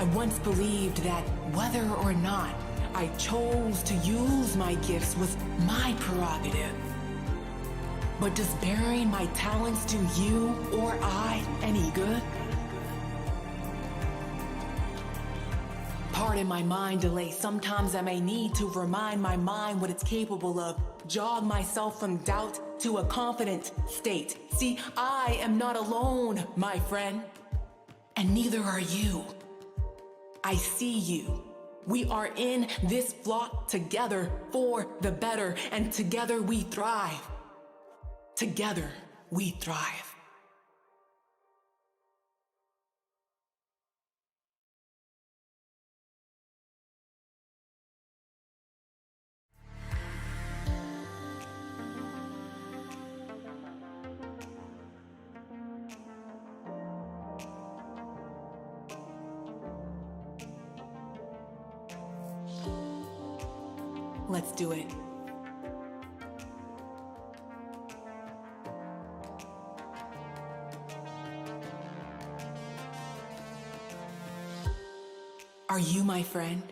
once believed that whether or not I chose to use my gifts was my prerogative. But does bearing my talents do you or I any good? Pardon my mind delay, sometimes I may need to remind my mind what it's capable of, jog myself from doubt to a confident state. See, I am not alone, my friend, and neither are you. I see you. We are in this flock together for the better, and together we thrive. Together we thrive. Let's do it. Are you my friend?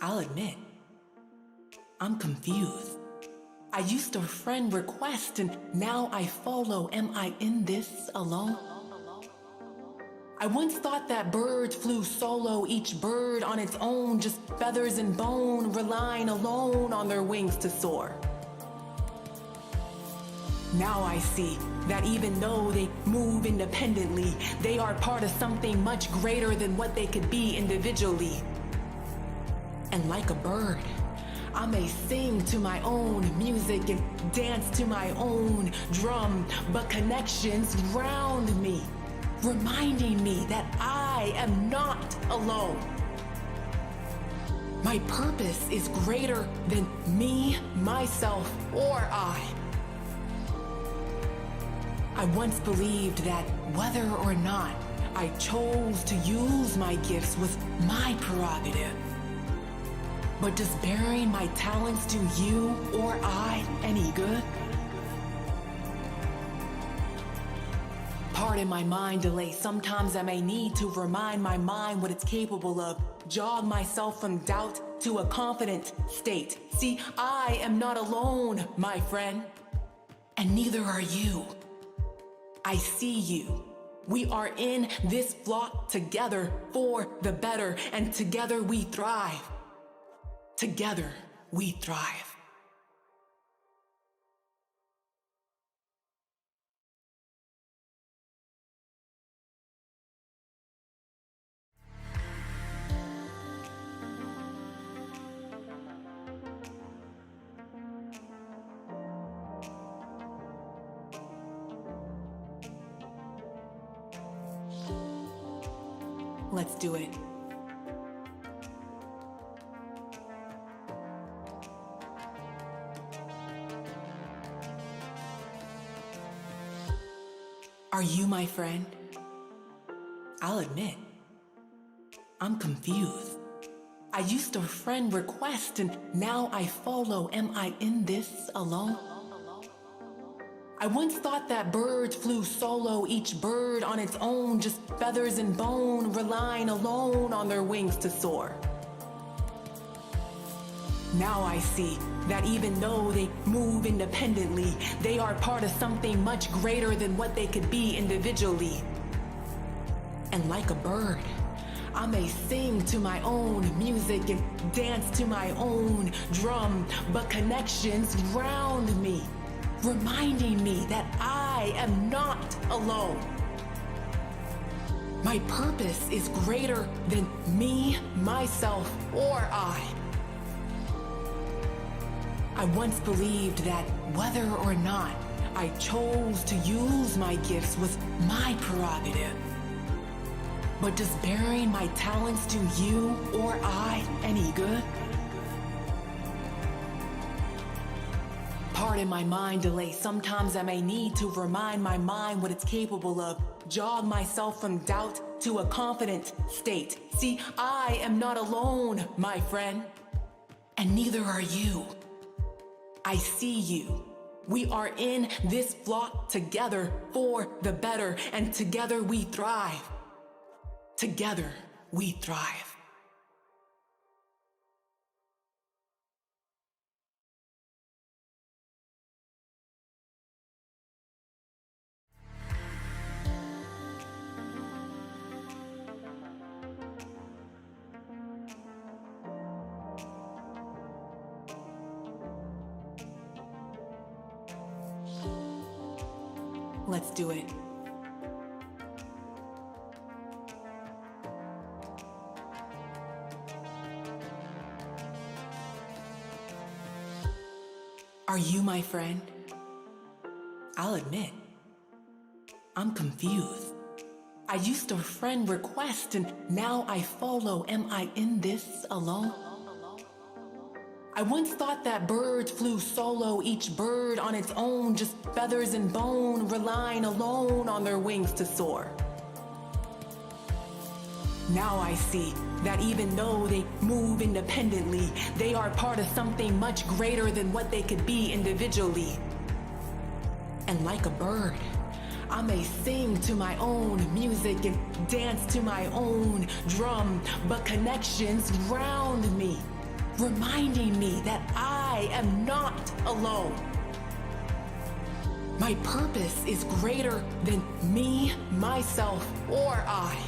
I'll admit, I'm confused. I used a friend request and now I follow. Am I in this alone? I once thought that birds flew solo, each bird on its own, just feathers and bone, relying alone on their wings to soar. Now I see that even though they move independently, they are part of something much greater than what they could be individually. And like a bird, I may sing to my own music and dance to my own drum, but connections round me, reminding me that I am not alone. My purpose is greater than me, myself, or I. I once believed that whether or not I chose to use my gifts was my prerogative. But does bearing my talents do you or I any good? Pardon my mind delay, sometimes I may need to remind my mind what it's capable of, jog myself from doubt to a confident state. See, I am not alone, my friend, and neither are you. I see you. We are in this flock together for the better, and together we thrive. Together we thrive. Let's do it. Are you my friend? I'll admit, I'm confused. I used a friend request and now I follow. Am I in this alone? I once thought that birds flew solo, each bird on its own, just feathers and bone, relying alone on their wings to soar. Now I see that even though they move independently, they are part of something much greater than what they could be individually. And like a bird, I may sing to my own music and dance to my own drum, but connections round me, reminding me that I am not alone. My purpose is greater than me, myself, or I. I once believed that whether or not I chose to use my gifts was my prerogative. But does bearing my talents do you or I any good? Pardon my mind delay, sometimes I may need to remind my mind what it's capable of, jog myself from doubt to a confident state. See, I am not alone, my friend, and neither are you. I see you. We are in this flock together for the better, and together we thrive. Together we thrive. Let's do it. Are you my friend? I'll admit, I'm confused. I used to friend request and now I follow. Am I in this alone? I once thought that birds flew solo, each bird on its own, just feathers and bone, relying alone on their wings to soar. Now I see that even though they move independently, they are part of something much greater than what they could be individually. And like a bird, I may sing to my own music and dance to my own drum, but connections drown me, reminding me that I am not alone. My purpose is greater than me, myself, or I.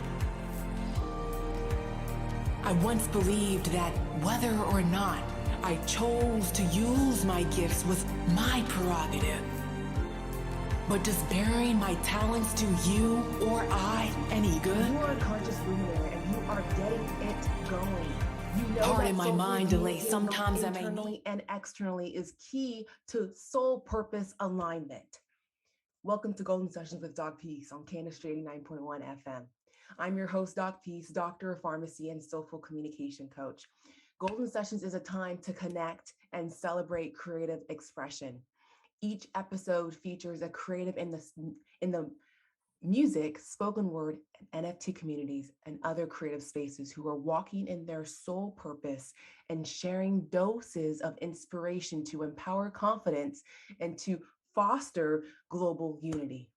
I once believed that whether or not I chose to use my gifts was my prerogative. But does bearing my talents to you or I any good? You are a conscious luminary and you are getting it going. You know Pardon that my mind delay. soul-revealing Sometimes I may internally and externally is key to soul purpose alignment. Welcome to Golden Sessions with doc.PEACE on KNSJ 89.1 FM. I'm your host, doc.PEACE, doctor of pharmacy and soulful communication coach. Golden Sessions is a time to connect and celebrate creative expression. Each episode features a creative in the music, spoken word, and NFT communities, and other creative spaces who are walking in their soul purpose and sharing doses of inspiration to empower confidence and to foster global unity.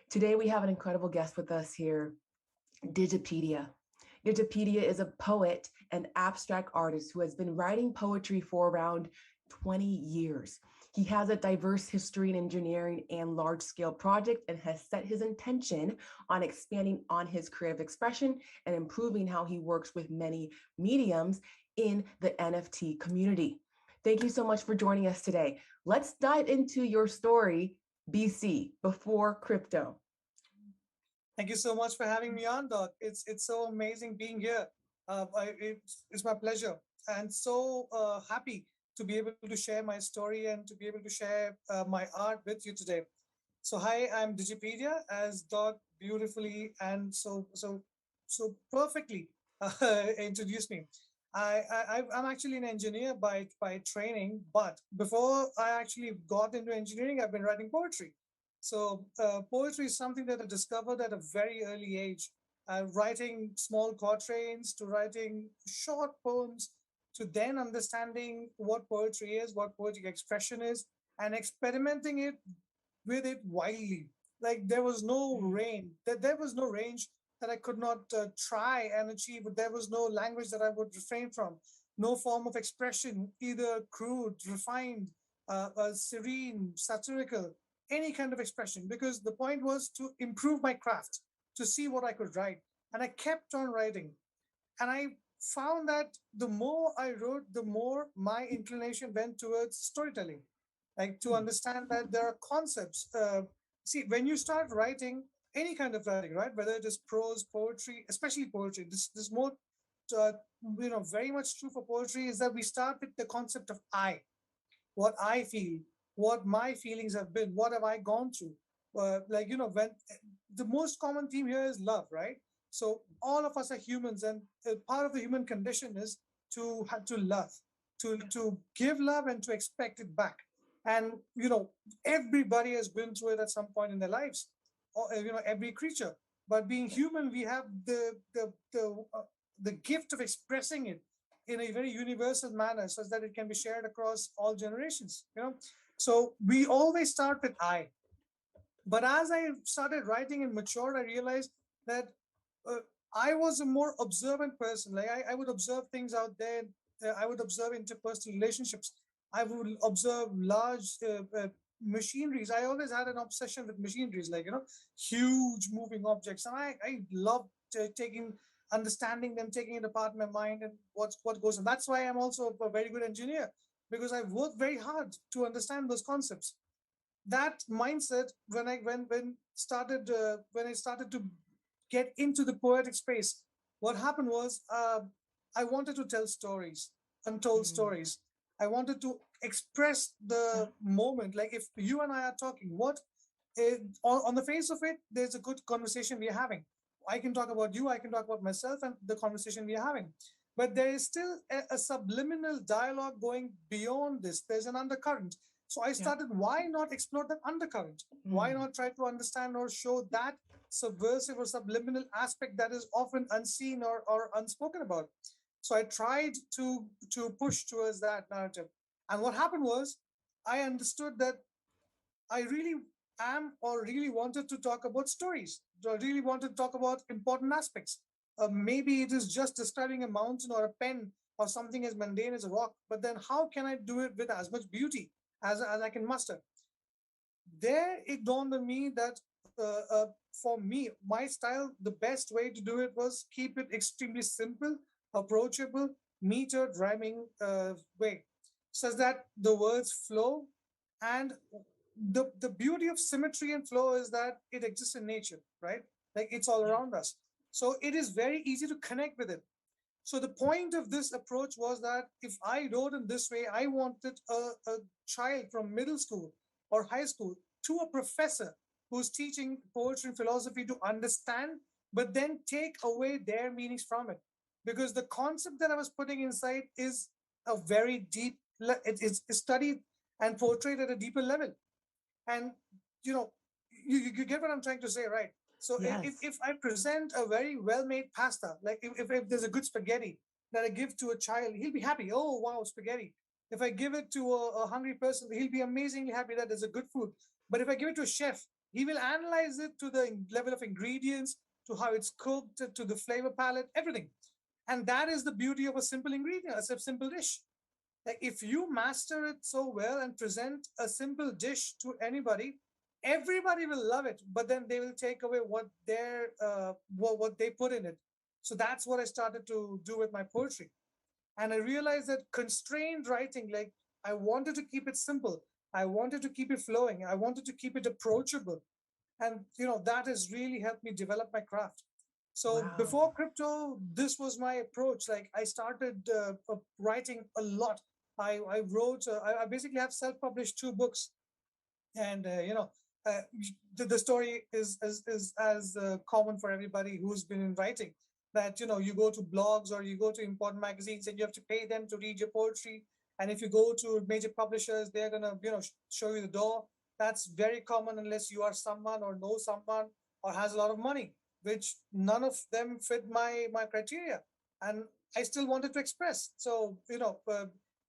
Today, we have an incredible guest with us here, Digipedia. Digipedia is a poet and abstract artist who has been writing poetry for around 20 years. He has a diverse history in engineering and large-scale projects and has set his intention on expanding on his creative expression and improving how he works with many mediums in the NFT community. Thank you so much for joining us today. Let's dive into your story, BC, before crypto. Thank you so much for having me on, Doc. It's so amazing being here. It's my pleasure, and so happy to be able to share my story and to be able to share my art with you today. So, hi, I'm Digipedia, as Doc beautifully and so perfectly introduced me. I'm actually an engineer by training, but before I actually got into engineering, I've been writing poetry. So poetry is something that I discovered at a very early age, writing small quatrains to writing short poems to then understanding what poetry is, what poetic expression is, and experimenting it with it wildly. Like there was no range, there was no range that I could not try and achieve. There was no language that I would refrain from, no form of expression, either crude, refined, serene, satirical, any kind of expression, because the point was to improve my craft, to see what I could write. And I kept on writing. And I found that the more I wrote, the more my inclination went towards storytelling, like to understand that there are concepts. See, when you start writing, any kind of writing, right? Whether it is prose, poetry, especially poetry, this more, uh, very much true for poetry is that we start with the concept of I, what I feel, what my feelings have been, what have I gone through. When the most common theme here is love, right? So all of us are humans, and part of the human condition is to have to love, to give love and to expect it back. And everybody has been through it at some point in their lives, or every creature. But being human, we have the gift of expressing it in a very universal manner such that it can be shared across all generations. So we always start with I. But as I started writing and matured, I realized that uh, I was a more observant person. Like I would observe things out there. I would observe interpersonal relationships. I would observe large machineries. I always had an obsession with machineries, like, huge moving objects. And I loved taking, understanding them, taking it apart in my mind and what goes on. That's why I'm also a very good engineer, because I've worked very hard to understand those concepts. That mindset, when I started to get into the poetic space, what happened was, I wanted to tell stories, untold Mm, stories. I wanted to express yeah. the moment. Like, if you and I are talking, on the face of it, there's a good conversation we're having. I can talk about you, I can talk about myself, and the conversation we're having. But there is still a subliminal dialogue going beyond this. There's an undercurrent. So I Yeah. started, why not explore that undercurrent? Why Mm, not try to understand or show that subversive or subliminal aspect that is often unseen or unspoken about? So I tried to push towards that narrative. And what happened was, I understood that I really am, or really wanted to talk about stories. I really wanted to talk about important aspects. Maybe it is just describing a mountain or a pen or something as mundane as a rock, but then how can I do it with as much beauty as I can muster? There it dawned on me that, for me, my style, the best way to do it was keep it extremely simple, approachable, metered, rhyming way, such that the words flow. And the beauty of symmetry and flow is that it exists in nature, right? Like, it's all yeah. around us. So it is very easy to connect with it. So the point of this approach was that if I wrote in this way, I wanted a child from middle school or high school to a professor who's teaching poetry and philosophy to understand, but then take away their meanings from it. Because the concept that I was putting inside is a very deep, it is studied and portrayed at a deeper level. And you know you get what I'm trying to say, right? So Yes. if I present a very well made pasta, like if there's a good spaghetti that I give to a child, he'll be happy. Oh wow, spaghetti. If I give it to a hungry person, he'll be amazingly happy that there's a good food. But if I give it to a chef, he will analyze it to the level of ingredients, to how it's cooked, to the flavor palette, everything. And that is the beauty of a simple ingredient, a simple dish. Like, if you master it so well and present a simple dish to anybody, everybody will love it, but then they will take away what they put in it. So that's what I started to do with my poetry. And I realized that constrained writing, like, I wanted to keep it simple, I wanted to keep it flowing, I wanted to keep it approachable. And that has really helped me develop my craft. So Wow. before crypto, this was my approach. Like, I started writing a lot. I wrote, I basically have self-published 2 books. And uh, the story is as common for everybody who's been in writing, that you go to blogs or you go to important magazines and you have to pay them to read your poetry. And if you go to major publishers, they're going to show you the door. That's very common unless you are someone or know someone or has a lot of money, which none of them fit my criteria. And I still wanted to express. So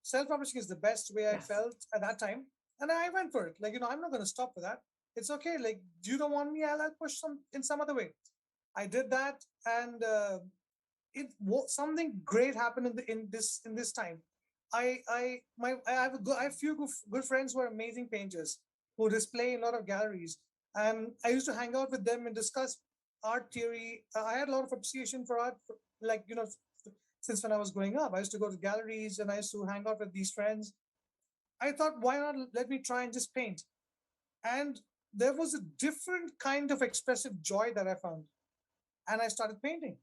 self-publishing is the best way I Yes. felt at that time. And I went for it. Like, I'm not going to stop for that. It's okay. Like, you don't want me, I'll push some other way. I did that. And something great happened in this time. I have a few good friends who are amazing painters, who display in a lot of galleries. And I used to hang out with them and discuss art theory. I had a lot of appreciation for art, like, since when I was growing up. I used to go to galleries and I used to hang out with these friends. I thought, why not let me try and just paint? And there was a different kind of expressive joy that I found. And I started painting.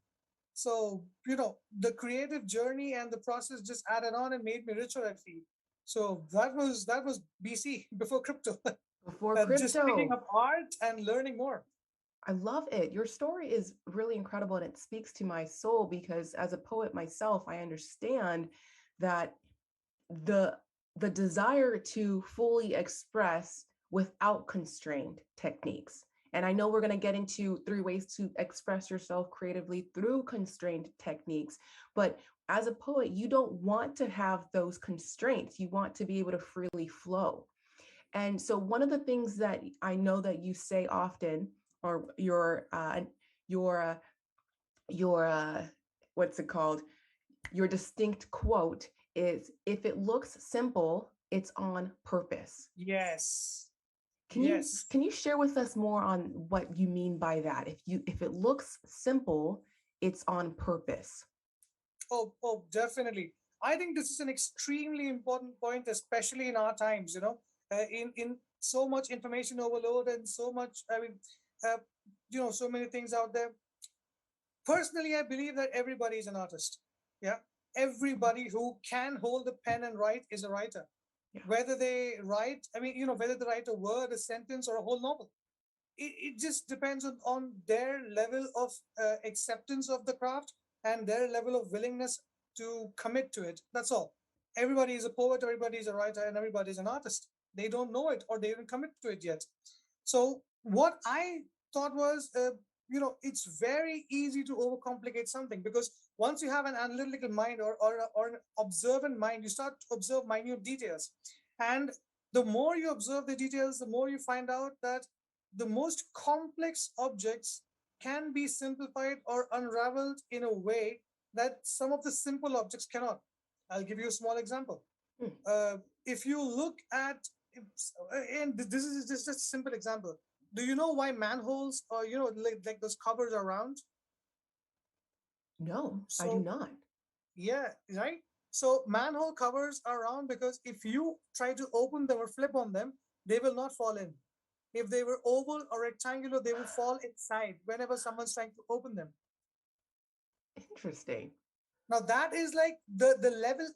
So, the creative journey and the process just added on and made me richer, I feel. So that was BC, before crypto. Before Just picking crypto. up art and learning more. I love it. Your story is really incredible and it speaks to my soul because as a poet myself, I understand that the the desire to fully express without constrained techniques. And I know we're going to get into 3 ways to express yourself creatively through constrained techniques, but as a poet, you don't want to have those constraints. You want to be able to freely flow. And so one of the things that I know that you say often, or your your what's it called? Your distinct quote is, if it looks simple, it's on purpose. Yes. Can you Yes. can you share with us more on what you mean by that? If it looks simple, it's on purpose. Oh, definitely. I think this is an extremely important point, especially in our times. In so much information overload and so much. Uh, so many things out there. Personally, I believe that everybody is an artist. Yeah, everybody who can hold a pen and write is a writer. Yeah. Whether they write, whether they write a word, a sentence, or a whole novel, it just depends on their level of acceptance of the craft and their level of willingness to commit to it. That's all. Everybody is a poet, everybody is a writer, and everybody is an artist. They don't know it or they didn't commit to it yet. So what I thought was, it's very easy to overcomplicate something, because once you have an analytical mind, or an observant mind, you start to observe minute details. And the more you observe the details, the more you find out that the most complex objects can be simplified or unraveled in a way that some of the simple objects cannot. I'll give you a small example. Hmm. If you look at, and this is just a simple example. Do you know why manholes, or like those covers are round? No, I do So not. yeah, right. So manhole covers are round because if you try to open them or flip on them, they will not fall in. If they were oval or rectangular, they will fall inside whenever someone's trying to open them. Interesting. Now that is like the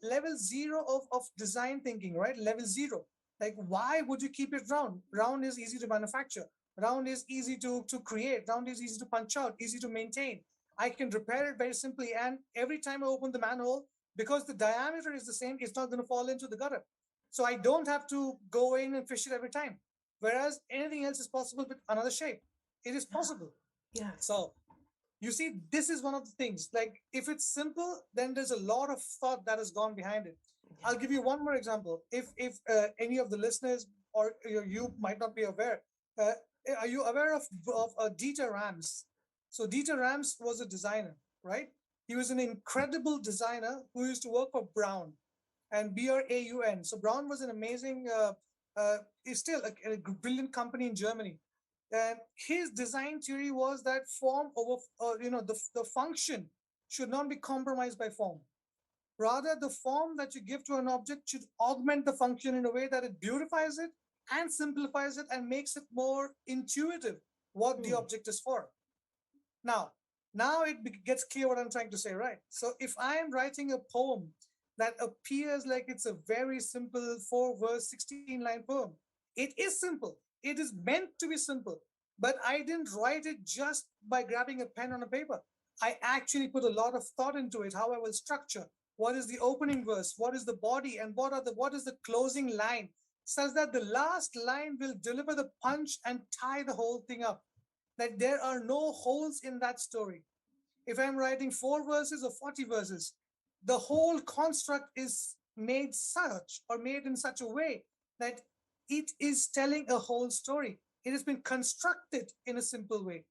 level zero of design thinking, right? Level zero. Like, why would you keep it round? Round is easy to manufacture. Round is easy to create. Round is easy to punch out, easy to maintain. I can repair it very simply. And every time I open the manhole, because the diameter is the same, it's not going to fall into the gutter. So I don't have to go in and fish it every time. Whereas anything else is possible with another shape. It is possible. Yes. So you see, this is one of the things. Like, if it's simple, then there's a lot of thought that has gone behind it. I'll give you one more example. If any of the listeners, or you might not be aware, uh, are you aware of Dieter Rams? So Dieter Rams was a designer, right? He was an incredible designer who used to work for Brown, and Braun. So Brown was an amazing, is still a brilliant company in Germany. And his design theory was that form over, the function should not be compromised by form. Rather, the form that you give to an object should augment the function in a way that it beautifies it and simplifies it and makes it more intuitive what the Hmm. object is for. Now, now it gets clear what I'm trying to say, right? So if I'm writing a poem that appears like it's a very simple 4 verse, 16-line poem, it is simple. It is meant to be simple. But I didn't write it just by grabbing a pen on a paper. I actually put a lot of thought into it, how I will structure. What is the opening verse? What is the body? And what is the closing line? Such that the last line will deliver the punch and tie the whole thing up, that there are no holes in that story. If I'm writing 4 verses or 40 verses, the whole construct is made in such a way that it is telling a whole story. It has been constructed in a simple way.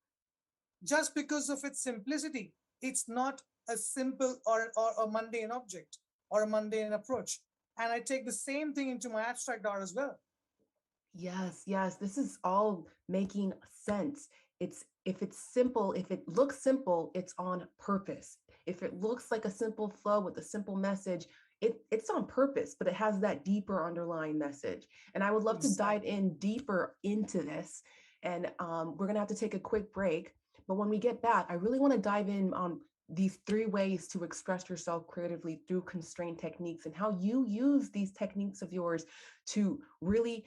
Just because of its simplicity, it's not a simple or a mundane object or a mundane approach. And I take the same thing into my abstract art as well. Yes, yes, this is all making sense. It's if it's simple, if it looks simple, it's on purpose. If it looks like a simple flow with a simple message, it's on purpose, but it has that deeper underlying message. And I would love to dive Exactly. in deeper into this. And we're gonna have to take a quick break. But when we get back, I really want to dive in on these 3 ways to express yourself creatively through constraint techniques and how you use these techniques of yours to really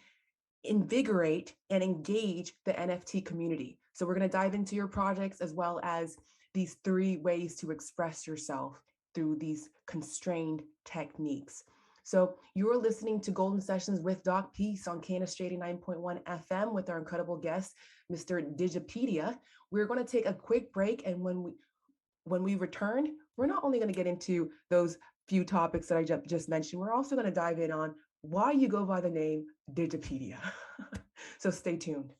invigorate and engage the NFT community. So we're going to dive into your projects as well as these 3 ways to express yourself through these constrained techniques. So you're listening to Golden Sessions with doc.PEACE on KNSJ 89.1 FM with our incredible guest, Mr. Digipedia. We're going to take a quick break, and when we return, we're not only going to get into those few topics that I just mentioned, we're also going to dive in on why you go by the name Digipedia. So stay tuned.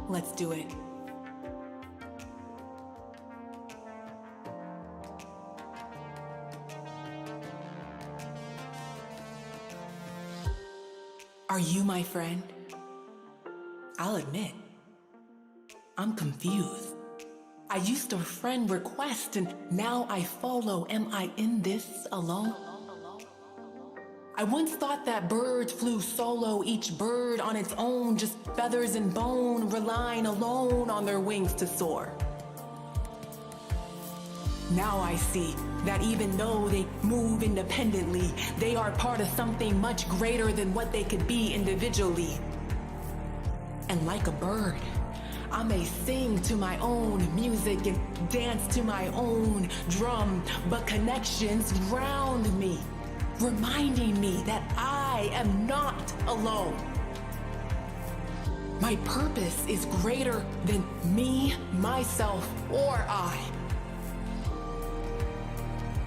Let's do it. Are you my friend? I'll admit, I'm confused. I used to friend request and now I follow. Am I in this alone? I once thought that birds flew solo, each bird on its own, just feathers and bone, relying alone on their wings to soar. Now I see that even though they move independently, they are part of something much greater than what they could be individually. And like a bird, I may sing to my own music and dance to my own drum, but connections drown me, reminding me that I am not alone. My purpose is greater than me, myself, or I.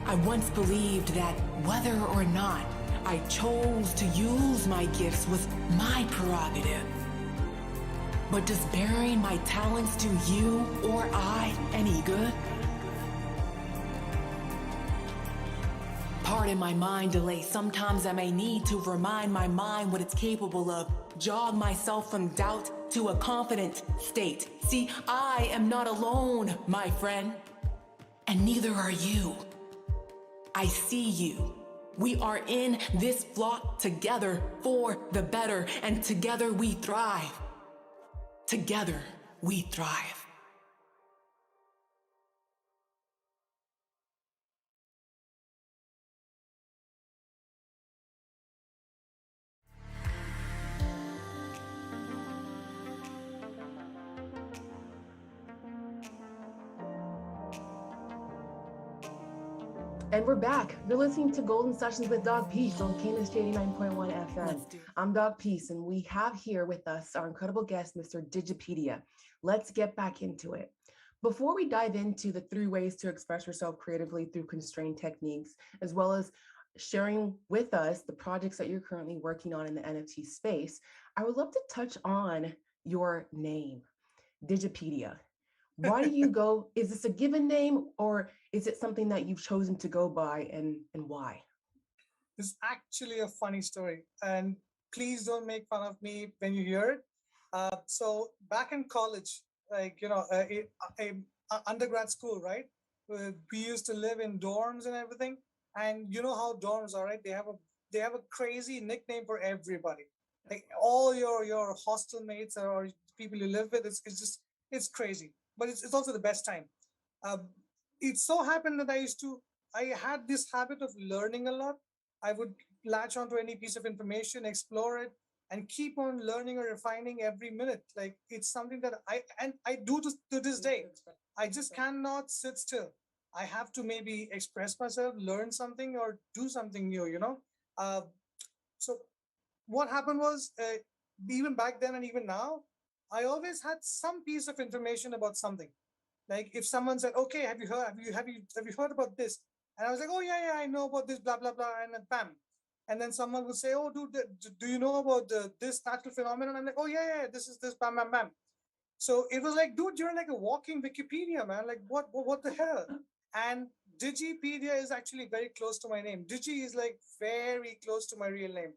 I once believed that whether or not I chose to use my gifts was my prerogative. But does bearing my talents do you or I any good? Pardon my mind delay. Sometimes I may need to remind my mind what it's capable of. Jog myself from doubt to a confident state. See, I am not alone, my friend. And neither are you. I see you. We are in this flock together for the better, and together we thrive. Together we thrive. And we're back. You're listening to Golden Sessions with doc.PEACE on KNSJ 89.1 FM. I'm doc.PEACE, and we have here with us our incredible guest, Mr. Digipedia. Let's get back into it. Before we dive into the 3 ways to express yourself creatively through constrained techniques, as well as sharing with us the projects that you're currently working on in the NFT space, I would love to touch on your name, Digipedia. Why do you go? Is this a given name or is it something that you've chosen to go by, and why? It's actually a funny story, and please don't make fun of me when you hear it. So back in college, like undergrad school, right? We used to live in dorms and everything, and you know how dorms are, right? They have a crazy nickname for everybody. Like all your hostel mates or people you live with, it's crazy, but it's also the best time. Um, it so happened that I had this habit of learning a lot. I would latch onto any piece of information, explore it, and keep on learning or refining every minute. Like it's something that I do to this day. I just cannot sit still. I have to maybe express myself, learn something, or do something new. Uh, so what happened was, even back then and even now, I always had some piece of information about something. Like if someone said, "Okay, have you heard about this?" And I was like, "Oh yeah, I know about this, blah blah blah," and then bam. And then someone would say, "Oh, dude, do you know about this natural phenomenon?" I'm like, "Oh yeah, this is this, bam bam bam." So it was like, dude, you're like a walking Wikipedia, man. Like what the hell? And Digipedia is actually very close to my name. Digi is like very close to my real name,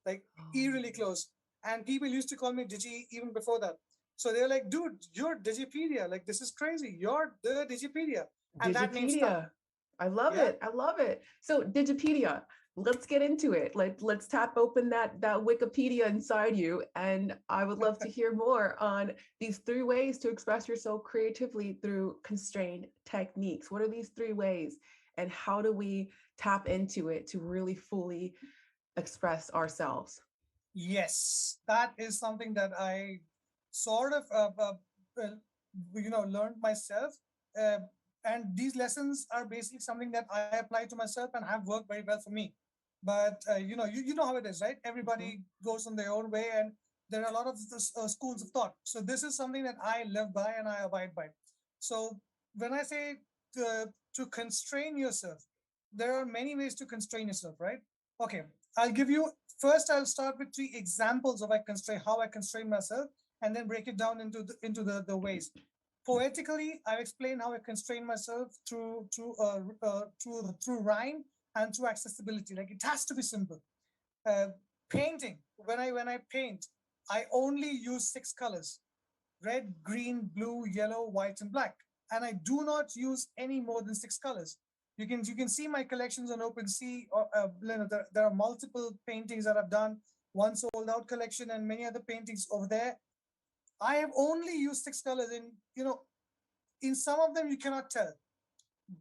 like eerily close. And people used to call me Digi even before that. So they're like, dude, you're Digipedia. Like this is crazy. You're the Digipedia, and that name stuck. Digipedia. I love Yeah. it. I love it. So Digipedia, let's get into it. Let's tap open that Wikipedia inside you, and I would love to hear more on these 3 ways to express yourself creatively through constrained techniques. What are these 3 ways, and how do we tap into it to really fully express ourselves? Yes, that is something that I sort of learned myself. Uh, and these lessons are basically something that I apply to myself and have worked very well for me. But you know how it is, right? Everybody goes on their own way, and there are a lot of schools of thought. So this is something that I live by and I abide by. So when I say to constrain yourself, there are many ways to constrain yourself, right? Okay, I'll give you first. I'll start with 3 examples of how I constrain myself, and then break it down into the ways. Poetically, I explain how I constrain myself through rhyme and through accessibility. Like it has to be simple. Uh, Painting. When I paint, I only use 6 colors: red, green, blue, yellow, white, and black. And I do not use any more than 6 colors. You can see my collections on OpenSea. There are multiple paintings that I've done. One sold out collection and many other paintings over there. I have only used 6 colors. In some of them you cannot tell,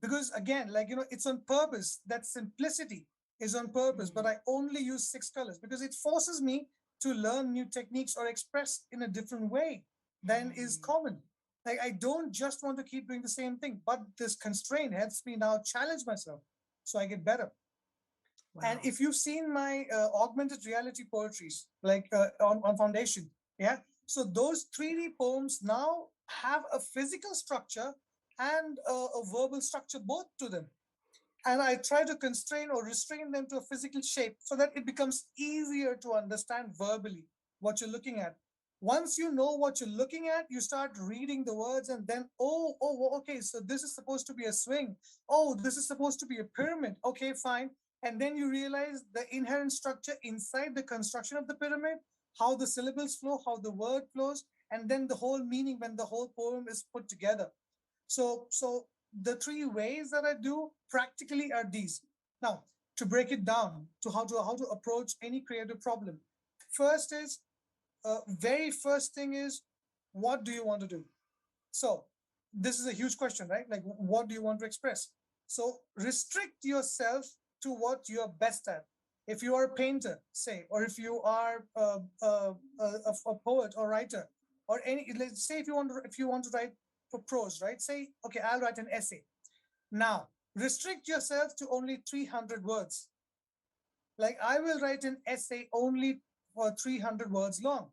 because again, it's on purpose. That simplicity is on purpose. But I only use 6 colors because it forces me to learn new techniques or express in a different way than is common. Like I don't just want to keep doing the same thing, but this constraint helps me now challenge myself so I get better. Wow. And if you've seen my augmented reality poetries, like on Foundation, yeah. So those 3D poems now have a physical structure and a verbal structure both to them. And I try to constrain or restrain them to a physical shape so that it becomes easier to understand verbally what you're looking at. Once you know what you're looking at, you start reading the words, and then, okay, so this is supposed to be a swing. Oh, this is supposed to be a pyramid. Okay, fine. And then you realize the inherent structure inside the construction of the pyramid, how the syllables flow, how the word flows, and then the whole meaning when the whole poem is put together. So the 3 ways that I do practically are these. Now, to break it down to how to approach any creative problem. First is very first thing is, what do you want to do? So this is a huge question, right? Like, what do you want to express? So restrict yourself to what you're best at. If you are a painter, say, or if you are a poet or writer, or any, let's say if you want to write for prose, right? Say, okay, I'll write an essay. Now, restrict yourself to only 300 words. Like I will write an essay only for 300 words long,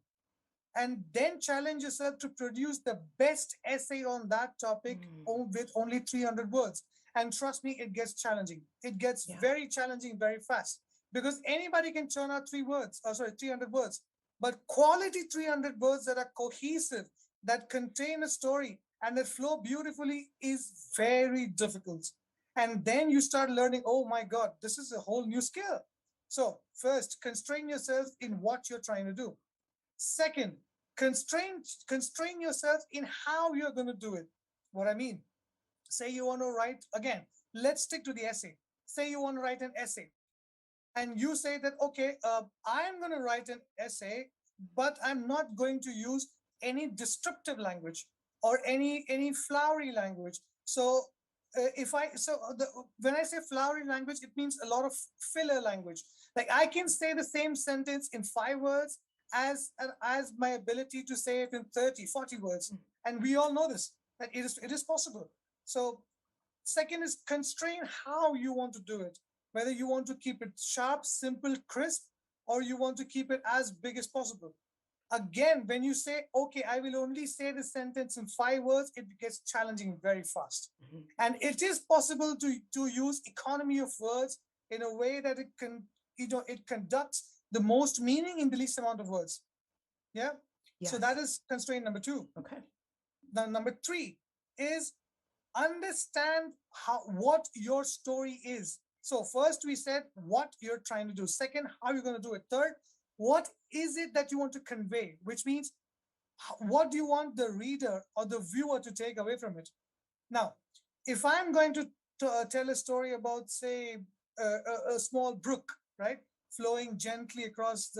and then challenge yourself to produce the best essay on that topic with only 300 words. And trust me, it gets challenging. It gets very challenging very fast, because anybody can churn out 300 words, but quality 300 words that are cohesive, that contain a story and that flow beautifully is very difficult. And then you start learning, oh my God, this is a whole new skill. So first, constrain yourself in what you're trying to do. Second, constrain yourself in how you're going to do it. What I mean, say you want to write, again, let's stick to the essay. Say you want to write an essay, and you say that, okay, I'm going to write an essay, but I'm not going to use any descriptive language or any flowery language. So when I say flowery language, it means a lot of filler language. Like I can say the same sentence in 5 words as my ability to say it in 30, 40 words. And we all know this, that it is possible. So second is constrain how you want to do it, whether you want to keep it sharp, simple, crisp, or you want to keep it as big as possible. Again, when you say, okay, I will only say the sentence in 5 words, it gets challenging very fast. And it is possible to use economy of words in a way that it conducts the most meaning in the least amount of words. Yeah. Yes. So that is constraint number 2. Okay. Now, number 3 is understand what your story is. So first we said what you're trying to do. Second, how you're going to do it. Third, what is it that you want to convey, which means what do you want the reader or the viewer to take away from it? Now, if I'm going to tell a story about, say, a small brook, right, flowing gently across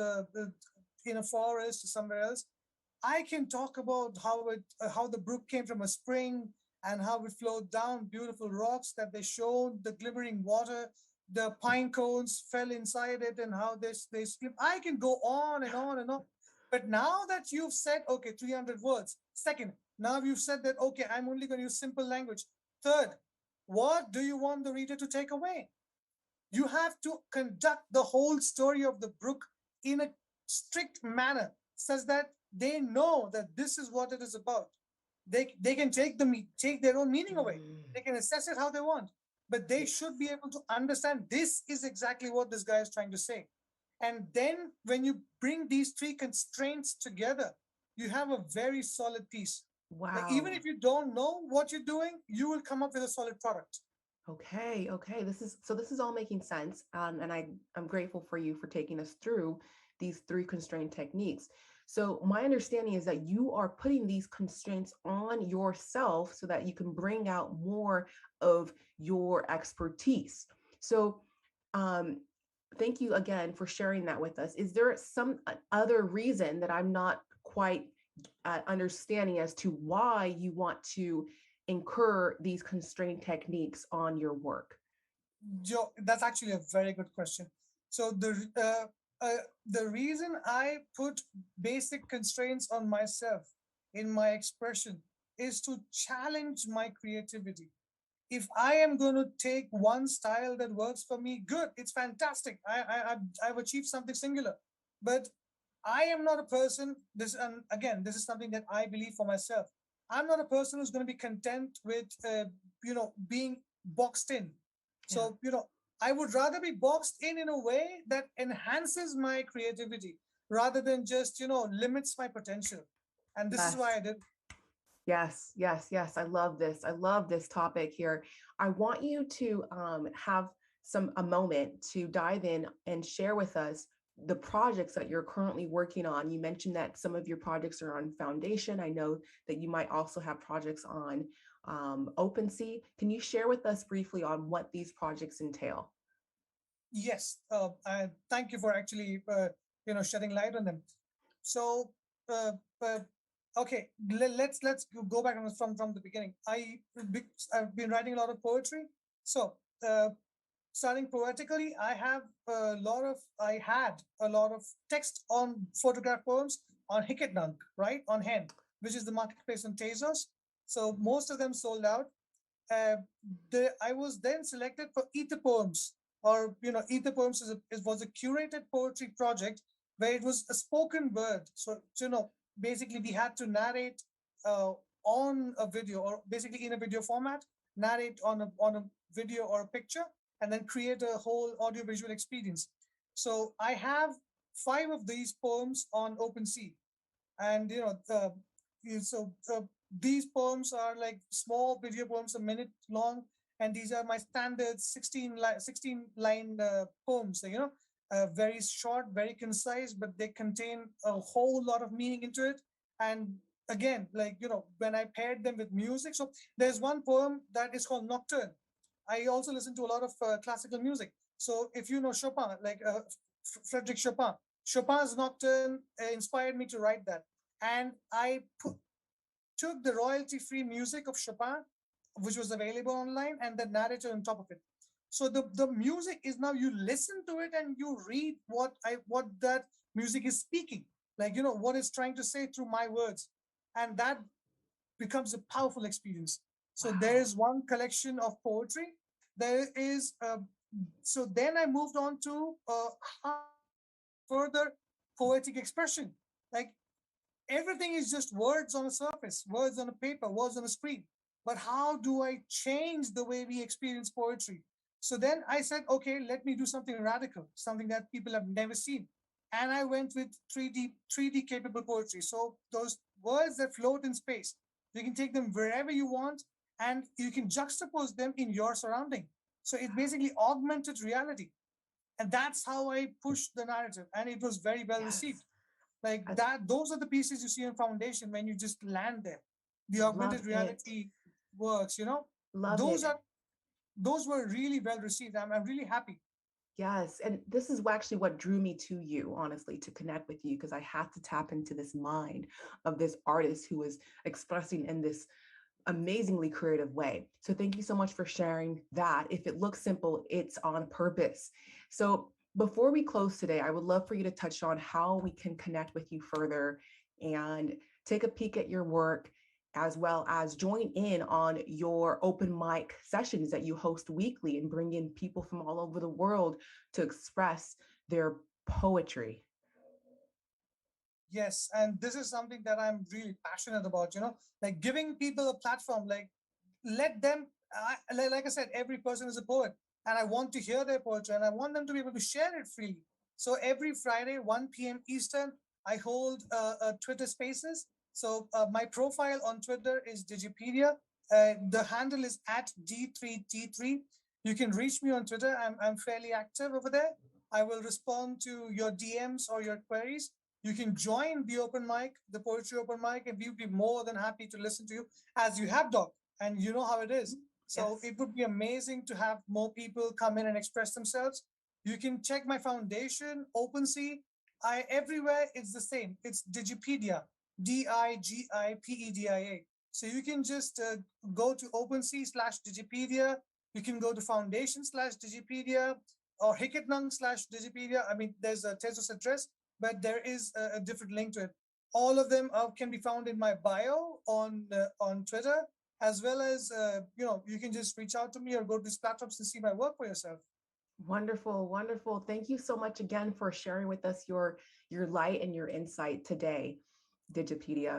in a forest or somewhere else, I can talk about how the brook came from a spring and how it flowed down beautiful rocks that they showed, the glimmering water, the pine cones fell inside it, and how they slip. I can go on and on and on. But now that you've said, okay, 300 words. Second, now you've said that, okay, I'm only going to use simple language. Third, what do you want the reader to take away? You have to conduct the whole story of the brook in a strict manner, such that they know that this is what it is about. They can take their own meaning away. They can assess it how they want, but they should be able to understand this is exactly what this guy is trying to say. And then when you bring these 3 constraints together, you have a very solid piece. Like even Wow. if you don't know what you're doing, you will come up with a solid product. Okay, okay. This is all making sense. And I'm grateful for you for taking us through these three constraint techniques. So my understanding is that you are putting these constraints on yourself so that you can bring out more of your expertise. So um, thank you again for sharing that with us. Is there some other reason that I'm not quite understanding as to why you want to incur these constraint techniques on your work? Joe, that's actually a very good question. So the reason I put basic constraints on myself in my expression is to challenge my creativity. If I am going to take one style that works for me, good, it's fantastic. I've achieved something singular. But I am not a person. This, and again, this is something that I believe for myself. I'm not a person who's going to be content with being boxed in. Yeah. So I would rather be boxed in a way that enhances my creativity rather than just limits my potential. And this is Yes. why I did. Yes, yes, yes. I love this. I love this topic here. I want you to have a moment to dive in and share with us the projects that you're currently working on. You mentioned that some of your projects are on Foundation. I know that you might also have projects on OpenSea. Can you share with us briefly on what these projects entail? Yes, I thank you for actually shedding light on them. So uh, uh, okay, let's go back on from the beginning. I've been writing a lot of poetry. So starting poetically, I had a lot of text on photograph poems on Hicketnunk, right, on Hen, which is the marketplace on Tezos. So most of them sold out. uh, I was then selected for Ether Poems, or Ether Poems was a curated poetry project where it was a spoken word. So basically we had to narrate uh, on a video, or basically in a video format, narrate on a video or a picture, and then create a whole audio visual experience. So I have 5 of these poems on OpenSea, and so these poems are like small video poems, a minute long, and these are my standard 16 line poems. Very short, very concise, but they contain a whole lot of meaning into it. And again, like when I paired them with music, so there's one poem that is called Nocturne. I also listen to a lot of classical music. So if you know Chopin, like Frederick Chopin, Chopin's Nocturne inspired me to write that. And took the royalty-free music of Chopin, which was available online, and the narrator on top of it. So the music is, now you listen to it and you read what that music is speaking, like what it's trying to say through my words, and that becomes a powerful experience. So there Wow. is one collection of poetry. There is so then I moved on to how further poetic expression. Like everything is just words on a surface, words on a paper, words on a screen. But how do I change the way we experience poetry? So then I said, okay, let me do something radical, something that people have never seen. And I went with 3D capable poetry. So those words that float in space, you can take them wherever you want, and you can juxtapose them in your surrounding. So it's basically augmented reality. And that's how I pushed the narrative. And it was very well Yes. received. Like I that, those are the pieces you see in Foundation when you just land there. The love augmented it. reality works, Love those it. are those were really well received. I'm really happy. Yes. And this is actually what drew me to you, honestly, to connect with you, because I had to tap into this mind of this artist who was expressing in this amazingly creative way. So thank you so much for sharing that. If it looks simple, it's on purpose. So before we close today, I would love for you to touch on how we can connect with you further and take a peek at your work, as well as join in on your open mic sessions that you host weekly and bring in people from all over the world to express their poetry. Yes, and this is something that I'm really passionate about. Like giving people a platform. Like let them. Like I said, every person is a poet, and I want to hear their poetry, and I want them to be able to share it freely. So every Friday, 1 p.m. Eastern, I hold Twitter Spaces. So my profile on Twitter is Digipedia. The handle is at D3T3. You can reach me on Twitter. I'm fairly active over there. I will respond to your DMs or your queries. You can join the open mic, the poetry open mic, and we'll be more than happy to listen to you as you have, Doc. And you know how it is. So Yes. it would be amazing to have more people come in and express themselves. You can check my foundation, OpenSea. Everywhere it's the same. It's Digipedia, Digipedia. So you can just go to OpenSea/Digipedia. You can go to foundation/Digipedia or Hiketnung/Digipedia. I mean, there's a Tezos address, but there is a different link to it. All of them can be found in my bio on Twitter, as well as you can just reach out to me or go to these platforms and see my work for yourself. Wonderful, wonderful. Thank you so much again for sharing with us your light and your insight today, Digipedia.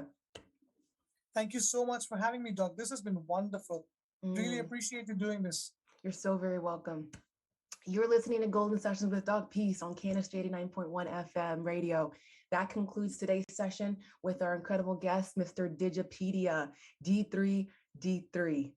Thank you so much for having me, Doc. This has been wonderful. Really appreciate you doing this. You're so very welcome. You're listening to Golden Sessions with doc.PEACE on KNSJ 89.1 FM radio. That concludes today's session with our incredible guest, Mr. Digipedia, D3D3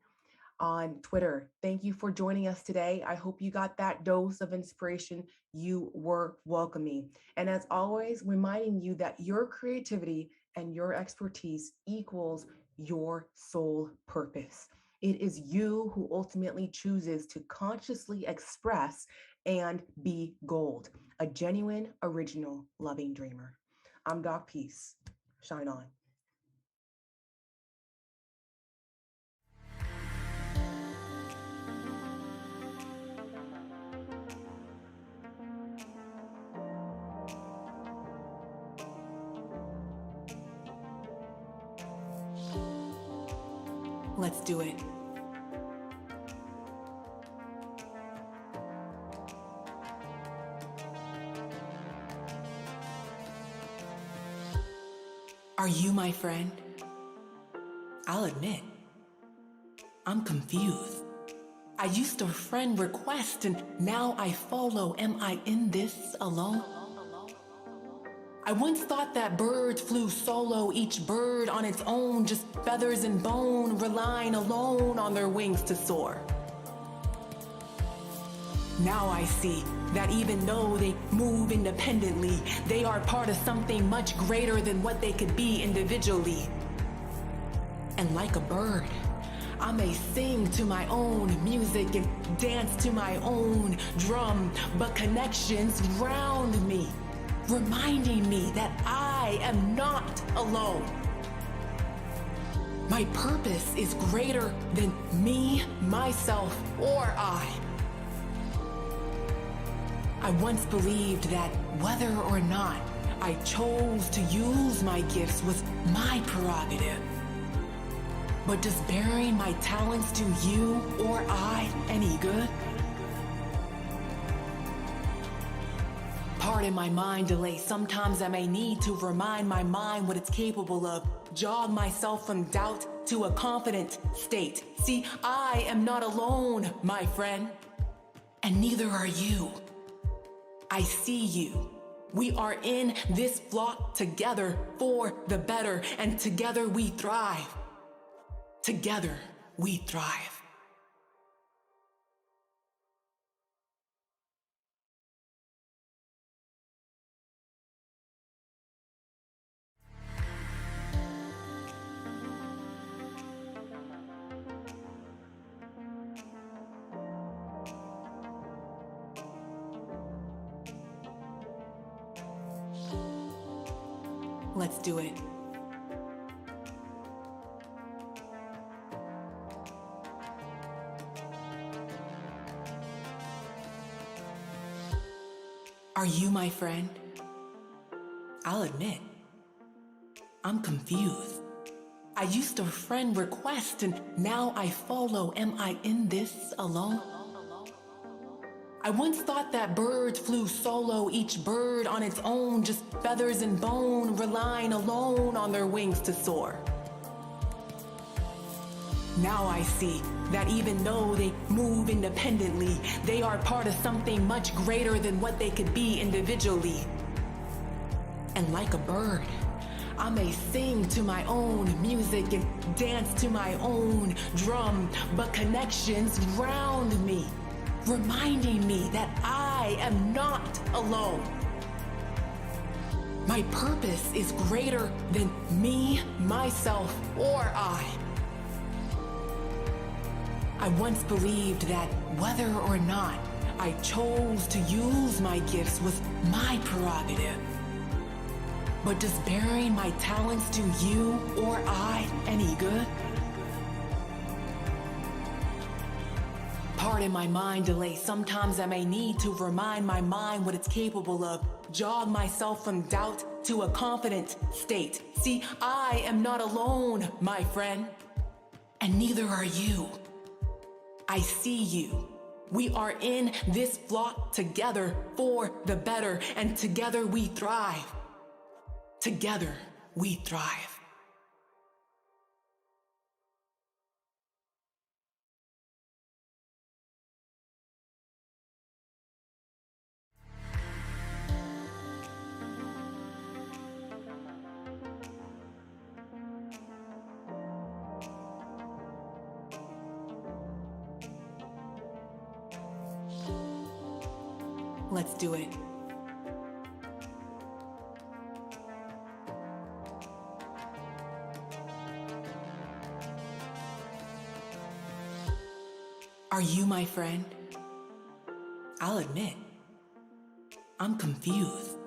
on Twitter. Thank you for joining us today. I hope you got that dose of inspiration you were welcoming. And as always, reminding you that your creativity and your expertise equals your soul purpose. It is you who ultimately chooses to consciously express and be gold, a genuine, original, loving dreamer. I'm doc.PEACE. Shine on. Let's do it. Are you my friend? I'll admit, I'm confused. I used to friend request and now I follow. Am I in this alone? I once thought that birds flew solo, each bird on its own, just feathers and bone, relying alone on their wings to soar. Now I see that even though they move independently, they are part of something much greater than what they could be individually. And like a bird, I may sing to my own music and dance to my own drum, but connections round me, reminding me that I am not alone. My purpose is greater than me, myself, or I. I once believed that whether or not I chose to use my gifts was my prerogative. But does bearing my talents do you or I any good? Pardon my mind delay. Sometimes I may need to remind my mind what it's capable of. Jog myself from doubt to a confident state. See, I am not alone, my friend. And neither are you. I see you. We are in this flock together for the better, and together we thrive. Together we thrive. Let's do it. Are you my friend? I'll admit, I'm confused. I used to friend request and now I follow. Am I in this alone? I once thought that birds flew solo, each bird on its own, just feathers and bone, relying alone on their wings to soar. Now I see that even though they move independently, they are part of something much greater than what they could be individually. And like a bird, I may sing to my own music and dance to my own drum, but connections round me, reminding me that I am not alone. My purpose is greater than me, myself, or I. I once believed that whether or not I chose to use my gifts was my prerogative. But does bearing my talents do you or I any good? Pardon my mind delay. Sometimes I may need to remind my mind what it's capable of. Jog myself from doubt to a confident state. See, I am not alone, my friend. And neither are you. I see you. We are in this flock together for the better, and together we thrive. Together we thrive. Let's do it. Are you my friend? I'll admit, I'm confused.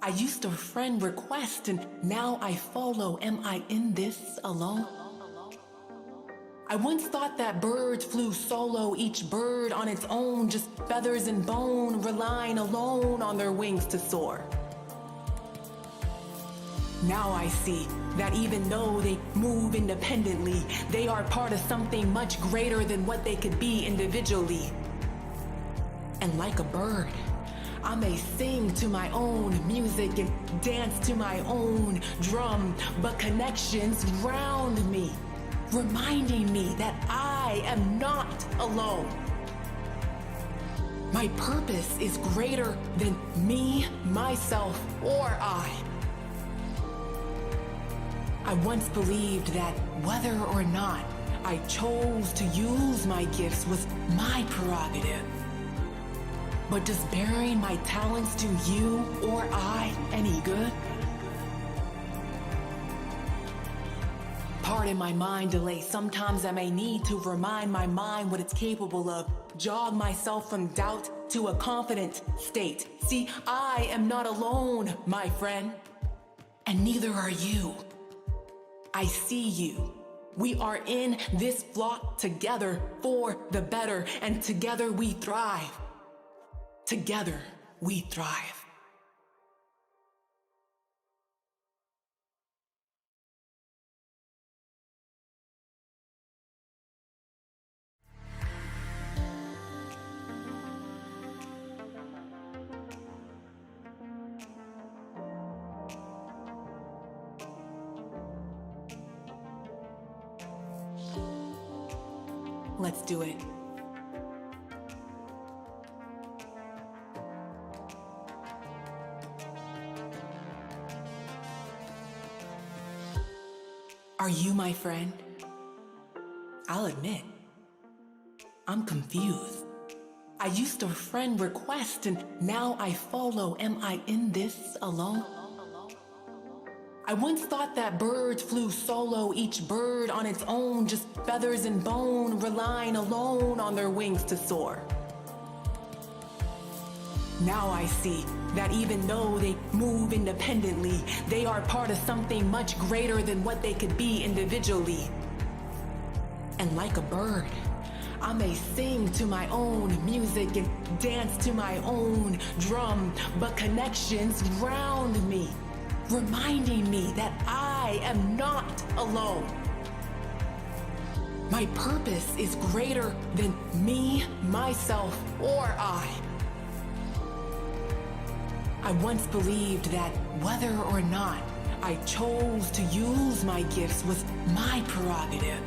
I used to friend request and now I follow. Am I in this alone? I once thought that birds flew solo, each bird on its own, just feathers and bone, relying alone on their wings to soar. Now I see that even though they move independently, they are part of something much greater than what they could be individually. And like a bird, I may sing to my own music and dance to my own drum, but connections round me, reminding me that I am not alone. My purpose is greater than me, myself, or I. I once believed that whether or not I chose to use my gifts was my prerogative. But does bearing my talents do you or I any good? Pardon my mind delay. Sometimes I may need to remind my mind what it's capable of. Jog myself from doubt to a confident state. See, I am not alone, my friend. And neither are you. I see you. We are in this flock together for the better, and together we thrive. Together we thrive. Let's do it. Are you my friend? I'll admit, I'm confused. I used to friend request and now I follow. Am I in this alone? I once thought that birds flew solo, each bird on its own, just feathers and bone, relying alone on their wings to soar. Now I see that even though they move independently, they are part of something much greater than what they could be individually. And like a bird, I may sing to my own music and dance to my own drum, but connections round me, reminding me that I am not alone. My purpose is greater than me, myself, or I. I once believed that whether or not I chose to use my gifts was my prerogative.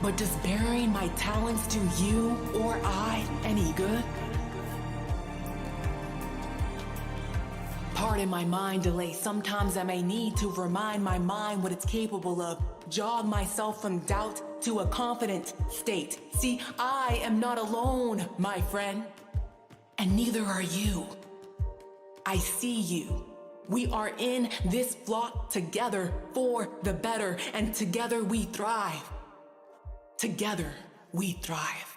But does bearing my talents do you or I any good? heart and my mind delay. Sometimes I may need to remind my mind what it's capable of. Jog myself from doubt to a confident state. See, I am not alone, my friend. And neither are you. I see you. We are in this flock together for the better, and together we thrive. Together we thrive.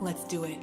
Let's do it.